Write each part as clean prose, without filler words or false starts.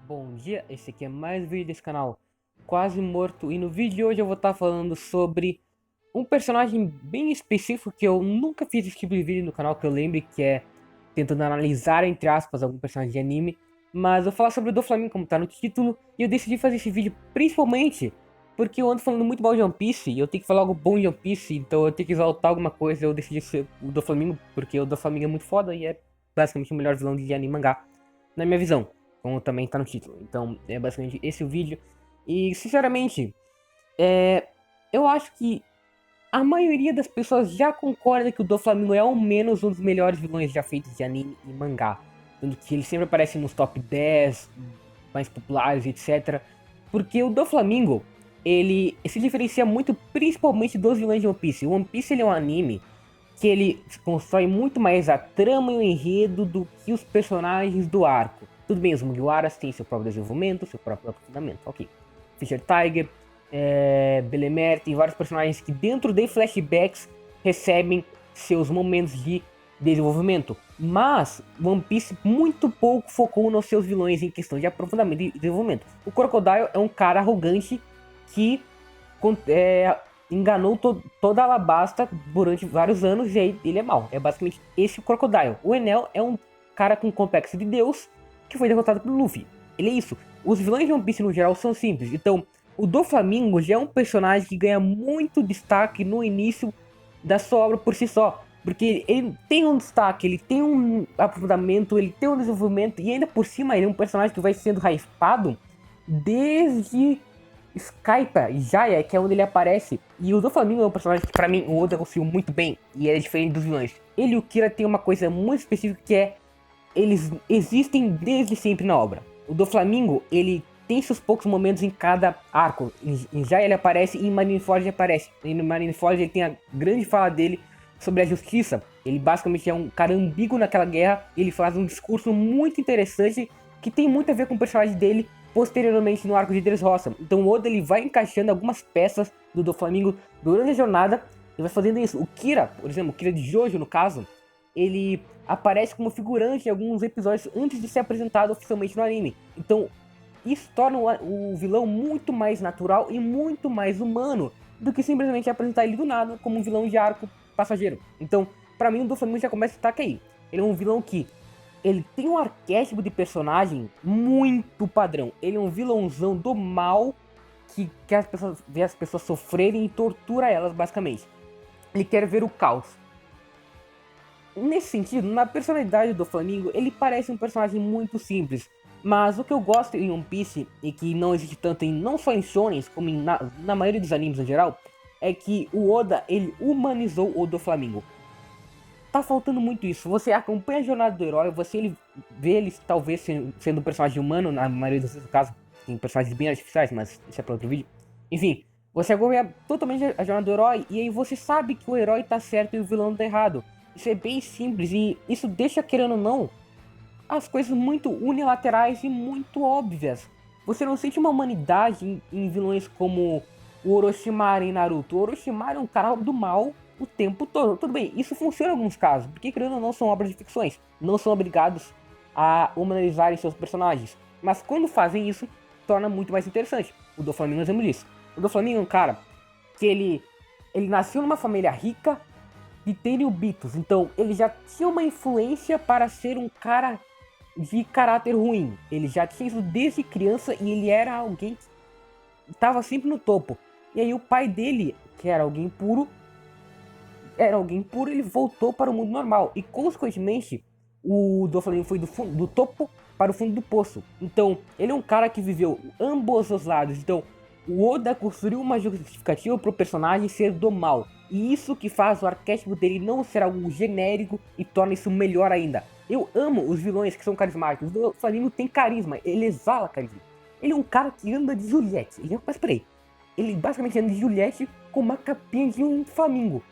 Bom dia, esse aqui é mais um vídeo desse canal Quase Morto, e no vídeo de hoje eu vou estar falando sobre um personagem bem específico que eu nunca fiz esse tipo de vídeo no canal, que eu lembre, que é tentando analisar, entre aspas, algum personagem de anime. Mas eu vou falar sobre o Doflamingo, como tá no título, e eu decidi fazer esse vídeo principalmente porque eu ando falando muito mal de One Piece, e eu tenho que falar algo bom de One Piece, então eu tenho que exaltar alguma coisa, eu decidi ser o Doflamingo, porque o Doflamingo é muito foda e é basicamente o melhor vilão de anime e mangá, na minha visão, como também tá no título. Então é basicamente esse o vídeo. E sinceramente, eu acho que a maioria das pessoas já concorda que o Doflamingo é ao menos um dos melhores vilões já feitos de anime e mangá. Tanto que ele sempre aparece nos top 10 mais populares, etc. Porque o Doflamingo, ele se diferencia muito principalmente dos vilões de One Piece. O One Piece ele é um anime que ele constrói muito mais a trama e o enredo do que os personagens do arco. Tudo bem, os Mugiwaras têm seu próprio desenvolvimento, seu próprio aprofundamento, ok. Fisher Tiger, Belemere, tem vários personagens que dentro de flashbacks recebem seus momentos de desenvolvimento. Mas One Piece muito pouco focou nos seus vilões em questão de aprofundamento e desenvolvimento. O Crocodile é um cara arrogante que enganou toda a Alabasta durante vários anos e aí ele é mau. É basicamente esse o Crocodile. O Enel é um cara com complexo de Deus que foi derrotado pelo Luffy. Ele é isso. Os vilões de One Piece no geral são simples. Então, o Doflamingo já é um personagem que ganha muito destaque no início da sua obra por si só. Porque ele tem um destaque, ele tem um aprofundamento, ele tem um desenvolvimento e ainda por cima ele é um personagem que vai sendo hypado desde Skypa e Jaya, que é onde ele aparece. E o Doflamingo é um personagem que pra mim o Oda conseguiu muito bem e é diferente dos vilões. Ele e o Kira tem uma coisa muito específica que é eles existem desde sempre na obra. O Doflamingo, ele tem seus poucos momentos em cada arco. Em Jaya ele aparece e em Marineford ele aparece. E no Marineford ele tem a grande fala dele sobre a justiça. Ele basicamente é um cara ambíguo naquela guerra. Ele faz um discurso muito interessante que tem muito a ver com o personagem dele posteriormente no arco de Dressrosa. Então o Oda ele vai encaixando algumas peças do Doflamingo durante a jornada e vai fazendo isso. O Kira, por exemplo, o Kira de Jojo no caso, ele aparece como figurante em alguns episódios antes de ser apresentado oficialmente no anime. Então isso torna o vilão muito mais natural e muito mais humano do que simplesmente apresentar ele do nada como um vilão de arco passageiro. Então, pra mim, o Doflamingo já começa a destaque aí. Ele é um vilão que ele tem um arquétipo de personagem muito padrão. Ele é um vilãozão do mal que quer as pessoas, ver as pessoas sofrerem e tortura elas, basicamente. Ele quer ver o caos. Nesse sentido, na personalidade do Flamingo, ele parece um personagem muito simples. Mas o que eu gosto em One Piece, e que não existe tanto em não só em shonens, como na maioria dos animes em geral, é que o Oda, ele humanizou o Doflamingo. Tá faltando muito isso. Você acompanha a jornada do herói, você vê ele talvez sendo um personagem humano, na maioria dos casos, tem personagens bem artificiais, mas isso é para outro vídeo. Enfim, você acompanha totalmente a jornada do herói, e aí você sabe que o herói tá certo e o vilão tá errado. Isso é bem simples, e isso deixa, querendo ou não, as coisas muito unilaterais e muito óbvias. Você não sente uma humanidade em vilões como o Orochimaru em Naruto. O Orochimaru é um cara do mal o tempo todo. Tudo bem, isso funciona em alguns casos, porque querendo ou não são obras de ficções. Não são obrigados a humanizarem seus personagens. Mas quando fazem isso, torna muito mais interessante. O Doflamingo é um exemplo disso. O Doflamingo é um cara que ele nasceu numa família rica de Tenryubitos. Então ele já tinha uma influência para ser um cara de caráter ruim. Ele já tinha isso desde criança e ele era alguém que estava sempre no topo. E aí o pai dele, que era alguém puro, ele voltou para o mundo normal. E consequentemente, o Doflamingo foi do topo para o fundo do poço. Então, ele é um cara que viveu ambos os lados. Então, o Oda construiu uma justificativa para o personagem ser do mal. E isso que faz o arquétipo dele não ser algo genérico e torna isso melhor ainda. Eu amo os vilões que são carismáticos. O Doflamingo tem carisma, ele exala carisma. Ele é um cara que anda de Juliette. Mas peraí, ele basicamente anda de Juliette com uma capinha de um flamingo.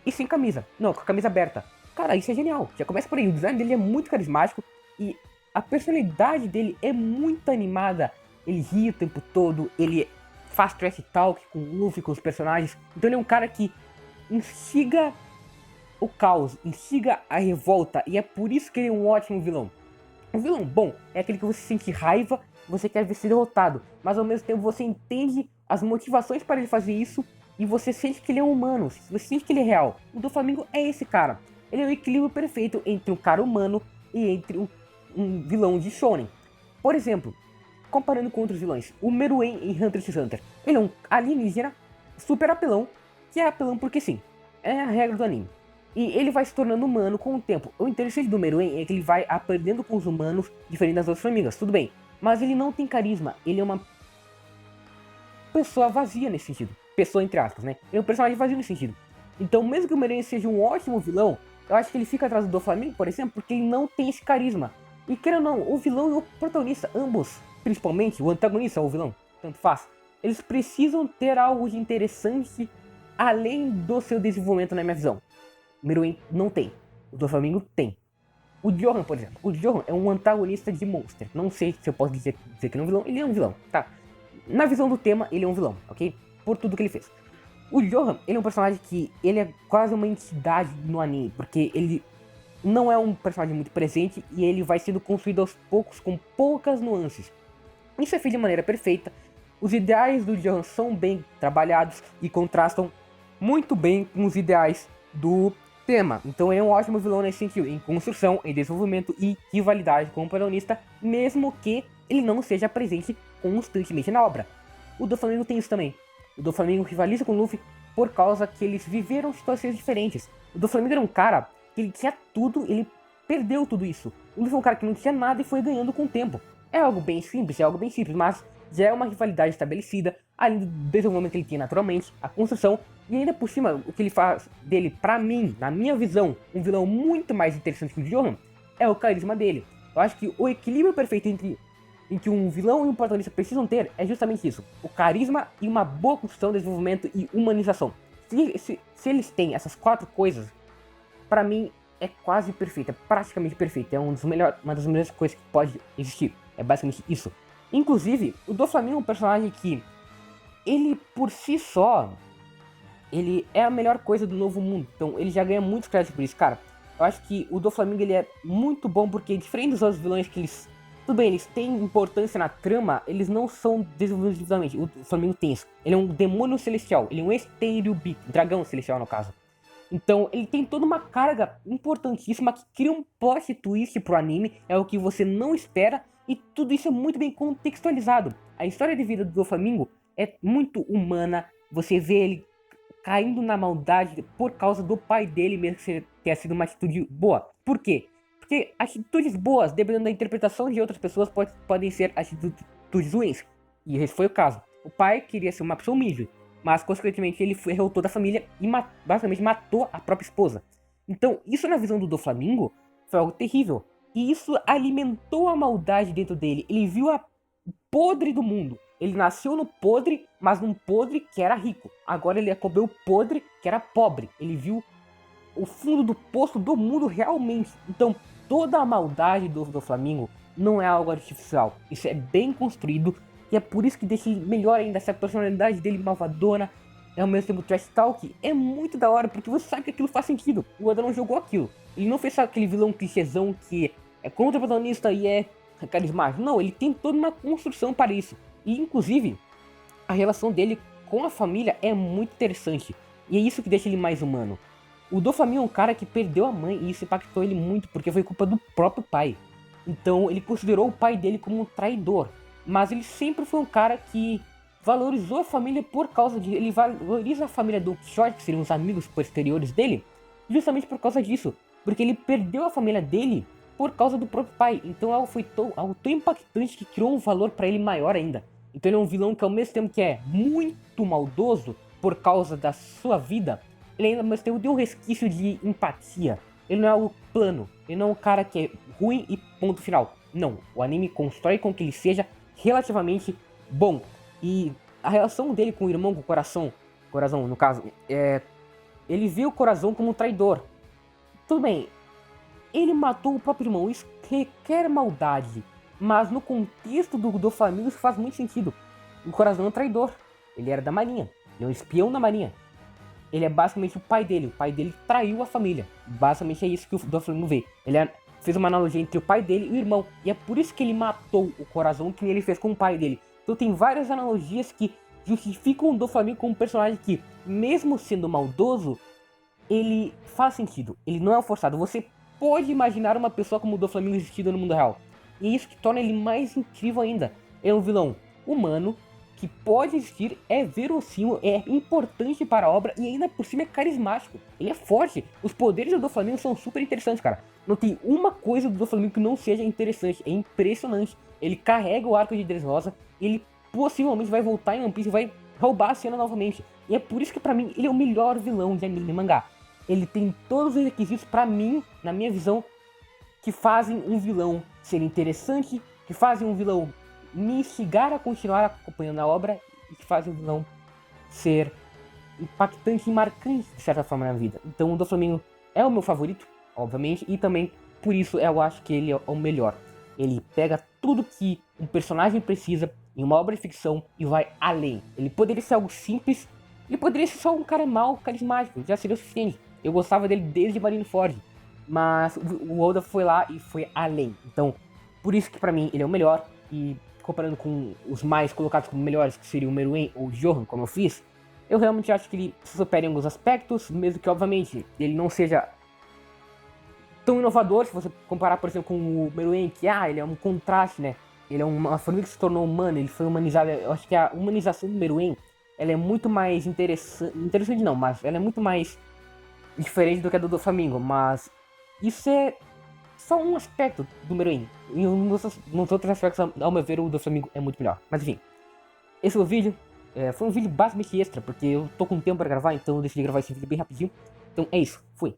E sem camisa. Não, com a camisa aberta. Cara, isso é genial. Já começa por aí. O design dele é muito carismático e a personalidade dele é muito animada. Ele ri o tempo todo, ele faz trash talk com o Luffy, com os personagens. Então ele é um cara que instiga o caos, instiga a revolta. E é por isso que ele é um ótimo vilão. O vilão bom é aquele que você sente raiva, você quer ver ser derrotado, mas ao mesmo tempo você entende as motivações para ele fazer isso e você sente que ele é humano, você sente que ele é real. O Doflamingo é esse cara. Ele é o equilíbrio perfeito entre um cara humano e entre um vilão de shonen. Por exemplo, comparando com outros vilões, o Meruem em Hunter x Hunter. Ele é um alienígena super apelão, que é apelão porque sim, é a regra do anime. E ele vai se tornando humano com o tempo. O interessante do Meruem é que ele vai aprendendo com os humanos, diferente das outras formigas, tudo bem. Mas ele não tem carisma, ele é uma pessoa vazia nesse sentido. Pessoa entre aspas, né? Ele é um personagem vazio nesse sentido. Então, mesmo que o Meruem seja um ótimo vilão, eu acho que ele fica atrás do Doflamingo, por exemplo, porque ele não tem esse carisma. E querendo ou não, o vilão e o protagonista, ambos, principalmente o antagonista ou o vilão, tanto faz, eles precisam ter algo de interessante além do seu desenvolvimento na minha visão. O Meruem não tem. O Doflamingo tem. O Johan, por exemplo. O Johan é um antagonista de Monster. Não sei se eu posso dizer que ele é um vilão. Ele é um vilão, tá? Na visão do tema, ele é um vilão, ok? Por tudo que ele fez. O Johan, ele é um personagem que ele é quase uma entidade no anime, porque ele não é um personagem muito presente e ele vai sendo construído aos poucos com poucas nuances. Isso é feito de maneira perfeita. Os ideais do Johan são bem trabalhados e contrastam muito bem com os ideais do tema. Então ele é um ótimo vilão nesse sentido, em construção, em desenvolvimento e rivalidade com o protagonista, mesmo que ele não seja presente constantemente na obra. O Doflamingo tem isso também. O Doflamingo rivaliza com o Luffy por causa que eles viveram situações diferentes. O Doflamingo era um cara que ele tinha tudo, ele perdeu tudo isso. O Luffy é um cara que não tinha nada e foi ganhando com o tempo. É algo bem simples, mas já é uma rivalidade estabelecida, além do desenvolvimento que ele tem naturalmente, a construção, e ainda por cima, o que ele faz dele, pra mim, na minha visão, um vilão muito mais interessante que o Johan, é o carisma dele. Eu acho que o equilíbrio perfeito em que um vilão e um protagonista precisam ter é justamente isso. O carisma e uma boa construção, desenvolvimento e humanização. Se eles têm essas 4 coisas, pra mim é quase perfeito, é praticamente perfeito. É uma das melhores coisas que pode existir. É basicamente isso. Inclusive, o Doflamingo é um personagem que, ele por si só, ele é a melhor coisa do Novo Mundo. Então ele já ganha muitos créditos por isso, cara. Eu acho que o Doflamingo ele é muito bom porque, diferente dos outros vilões que eles... Tudo bem, eles têm importância na trama, eles não são desenvolvidos individualmente. O Doflamingo tem isso. Ele é um demônio celestial, ele é um Estereobit, dragão celestial no caso. Então ele tem toda uma carga importantíssima que cria um plot twist pro anime, é o que você não espera, e tudo isso é muito bem contextualizado. A história de vida do Doflamingo é muito humana, você vê ele caindo na maldade por causa do pai dele, mesmo que tenha sido uma atitude boa. Por quê? Porque atitudes boas, dependendo da interpretação de outras pessoas, podem ser atitudes ruins. E esse foi o caso. O pai queria ser uma pessoa humilde, mas consequentemente ele errou toda a família e basicamente matou a própria esposa. Então, isso na visão do Doflamingo foi algo terrível. E isso alimentou a maldade dentro dele. Ele viu a podre do mundo. Ele nasceu no podre, mas num podre que era rico. Agora ele acabou o podre que era pobre. Ele viu o fundo do poço do mundo realmente. Então, toda a maldade do Doflamingo não é algo artificial. Isso é bem construído. E é por isso que deixa ele melhor ainda. Essa personalidade dele malvadona, ao mesmo tempo trash talk, é muito da hora, porque você sabe que aquilo faz sentido. O Oda não jogou aquilo. Ele não fez aquele vilão clichêzão que é contra o protagonista e é carismático. Não, ele tem toda uma construção para isso. E inclusive, a relação dele com a família é muito interessante. E é isso que deixa ele mais humano. O Doflamingo é um cara que perdeu a mãe e isso impactou ele muito, porque foi culpa do próprio pai. Então ele considerou o pai dele como um traidor. Mas ele sempre foi um cara que valorizou a família por causa de... Ele valoriza a família do Quixote, que seriam os amigos posteriores dele, justamente por causa disso. Porque ele perdeu a família dele por causa do próprio pai. Então algo tão impactante que criou um valor pra ele maior ainda. Então ele é um vilão que ao mesmo tempo que é muito maldoso por causa da sua vida, ele ainda ao mesmo tempo tem um resquício de empatia. Ele não é algo plano. Ele não é um cara que é ruim e ponto final. Não, o anime constrói com que ele seja relativamente bom. E a relação dele com o irmão, com o Coração no caso, ele viu o Coração como um traidor. Tudo bem, ele matou o próprio irmão, isso requer maldade. Mas no contexto do Doflamingo isso faz muito sentido. O Coração é um traidor, ele era da marinha, ele é um espião da marinha. Ele é basicamente o pai dele traiu a família. Basicamente é isso que o Doflamingo vê. Ele é fez uma analogia entre o pai dele e o irmão. E é por isso que ele matou o Corazon, que ele fez com o pai dele. Então tem várias analogias que justificam o Doflamingo como um personagem que, mesmo sendo maldoso, ele faz sentido. Ele não é forçado. Você pode imaginar uma pessoa como o Doflamingo existindo no mundo real. E é isso que torna ele mais incrível ainda. É um vilão humano, que pode existir, é verossímil, é importante para a obra e ainda por cima é carismático. Ele é forte. Os poderes do Doflamingo são super interessantes, cara. Não tem uma coisa do Doflamingo que não seja interessante. É impressionante. Ele carrega o arco de Dressrosa. Ele possivelmente vai voltar em One Piece e vai roubar a cena novamente. E é por isso que pra mim ele é o melhor vilão de anime e mangá. Ele tem todos os requisitos pra mim, na minha visão, que fazem um vilão ser interessante, que fazem um vilão me instigar a continuar acompanhando a obra e que fazem o vilão ser impactante e marcante de certa forma na vida. Então o Doflamingo é o meu favorito, obviamente, e também por isso eu acho que ele é o melhor. Ele pega tudo que um personagem precisa em uma obra de ficção e vai além. Ele poderia ser algo simples, ele poderia ser só um cara mau, carismático, já seria o suficiente. Eu gostava dele desde Marineford, mas o Oda foi lá e foi além. Então, por isso que pra mim ele é o melhor. E comparando com os mais colocados como melhores, que seriam o Meruem ou o Johan, como eu fiz, eu realmente acho que ele se supera em alguns aspectos, mesmo que obviamente ele não seja tão inovador, se você comparar, por exemplo, com o Meruem, que ele é um contraste, né? Ele é uma formiga que se tornou humana, ele foi humanizado. Eu acho que a humanização do Meruem, ela é muito mais interessante não, mas ela é muito mais diferente do que a do Doflamingo, mas isso é só um aspecto do Meruem. E nos outros aspectos, ao meu ver, o Doflamingo é muito melhor. Mas enfim, esse é o vídeo. Foi um vídeo basicamente extra, porque eu tô com tempo pra gravar, então eu decidi gravar esse vídeo bem rapidinho. Então é isso, fui.